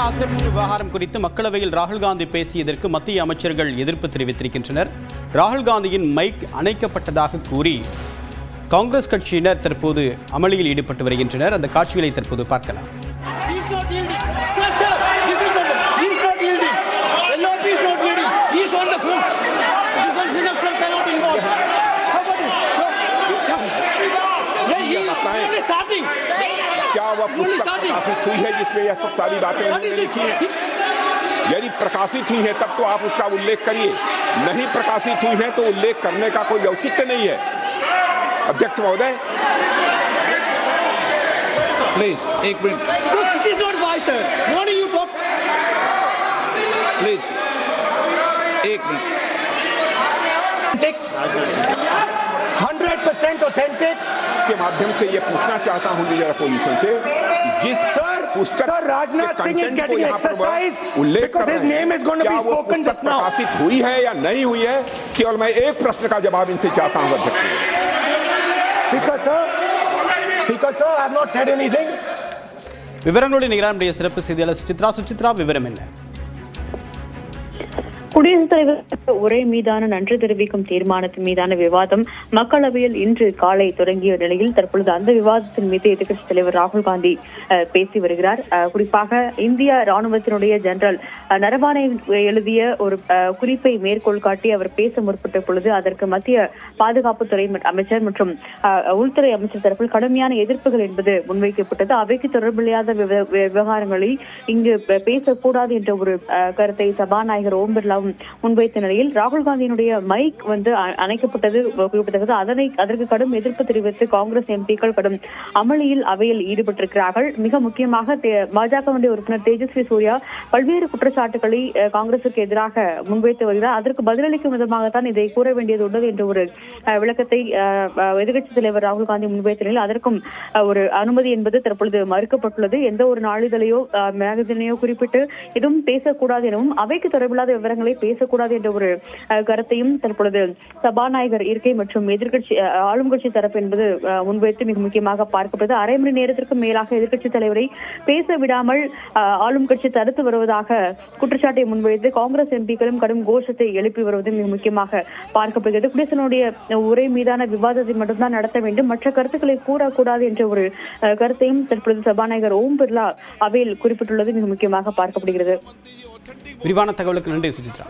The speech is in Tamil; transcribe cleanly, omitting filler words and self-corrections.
ஆக்கிரமிப்பு விவகாரம் குறித்து மக்களவையில் ராகுல் காந்தி பேசியதற்கு மத்திய அமைச்சர்கள் எதிர்ப்பு தெரிவித்திருக்கின்றனர். ராகுல் காந்தியின் மைக் அணைக்கப்பட்டதாக கூறி காங்கிரஸ் கட்சியினர் தற்போது அமளியில் ஈடுபட்டு வருகின்றனர். அந்த காட்சிகளை தற்போது பார்க்கலாம். क्या वह पुस्तक प्रकाशित हुई है जिसमें यह सब सारी बातें उन्होंने लिखी हैं? यदि प्रकाशित हुई है तब तो आप उसका उल्लेख करिए, नहीं प्रकाशित हुई है तो उल्लेख करने का कोई औचित्य नहीं है. अध्यक्ष महोदय, प्लीज एक minute. It is not wise, sir. What do you talk? Please एक मिनट. 100% ऑथेंटिक के माध्यम से ये पूछना चाहता हूं लीडर अपोजिशन से, जिस पुस्तक sir Rajnath Singh is getting exercise because his name is going to be spoken just now. प्रकाशित हुई है या नहीं हुई है, केवल मैं एक प्रश्न का जवाब इनसे चाहता हूं अध्यक्ष. Speaker sir, I have not said anything. விவரங்களோடு நிகரானுடைய சிறப்பு செய்தியாளர் சுசித்ரா, விவரம் என்ன? குடியரசுத் தலைவர் உரை மீதான நன்றி தெரிவிக்கும் தீர்மானத்தின் மீதான விவாதம் மக்களவையில் இன்று காலை தொடங்கிய நிலையில் தற்பொழுது அந்த விவாதத்தின் மீது எதிர்க்கட்சித் தலைவர் ராகுல் காந்தி பேசி வருகிறார். குறிப்பாக இந்திய ராணுவத்தினுடைய ஜெனரல் நரவானே எழுதிய ஒரு குறிப்பை மேற்கோள் காட்டி அவர் பேச முற்பட்ட பொழுது அதற்கு மத்திய பாதுகாப்புத்துறை அமைச்சர் மற்றும் உள்துறை அமைச்சர் தரப்பில் கடுமையான எதிர்ப்புகள் என்பது முன்வைக்கப்பட்டது. அவைக்கு தொடர்பில்லாத விவகாரங்களில் இங்கு பேசக்கூடாது என்ற ஒரு கருத்தை சபாநாயகர் ஓம் பிர்லா முன்வைத்த நிலையில் ராகுல் காந்தியினுடைய மைக் அணைக்கப்பட்டது குறிப்பிட்டது. அதற்கு கடும் எதிர்ப்பு தெரிவித்து காங்கிரஸ் எம்பிக்கள் கடும் அமளியில் அவையில் ஈடுபட்டிருக்கிறார்கள். மிக முக்கியமாக பாஜகவுடைய உறுப்பினர் தேஜஸ்வி சூர்யா பல்வேறு குற்றச்சாட்டுகளை காங்கிரசுக்கு எதிராக முன்வைத்து வருகிறார். அதற்கு பதிலளிக்கும் விதமாகத்தான் இதை கூற வேண்டியது உள்ளது என்ற ஒரு விளக்கத்தை எதிர்க்கட்சித் தலைவர் ராகுல் காந்தி முன்வைத்த நிலையில் அதற்கும் ஒரு அனுமதி என்பது தற்பொழுது மறுக்கப்பட்டுள்ளது. எந்த ஒரு நாளிதழையோ மேகசினையோ குறிப்பிட்டு எதுவும் பேசக்கூடாது எனவும் அவைக்கு தொடர்பில்லாத விவரங்களை பேசக்கூடாது என்ற ஒரு கருத்தையும் தற்பொழுது சபாநாயகர் இருக்கை மற்றும் எதிர்கட்சி ஆளும் கட்சி தரப்பு என்பது முன்வைத்து மிக முக்கியமாக பார்க்கப்படுது. அரை மணி நேரத்திற்கும் மேலாக எதிர்க்கட்சித் தலைவரை பேச விடாமல் ஆளும் கட்சி தடுத்து வருவதாக குற்றச்சாட்டை முன்வைத்து காங்கிரஸ் எம்பிக்களும் கடும் கோஷத்தை எழுப்பி வருவது மிக முக்கியமாக பார்க்கப்படுகிறது. குடியரசுடைய உரை மீதான விவாதத்தை மட்டும்தான் நடத்த வேண்டும், மற்ற கருத்துக்களை கூறக்கூடாது என்ற ஒரு கருத்தையும் தற்பொழுது சபாநாயகர் ஓம் பிர்லா அவையில் குறிப்பிட்டுள்ளது மிக முக்கியமாக பார்க்கப்படுகிறது. விரிவான தகவலுக்கு நன்றி சுசித்ரா.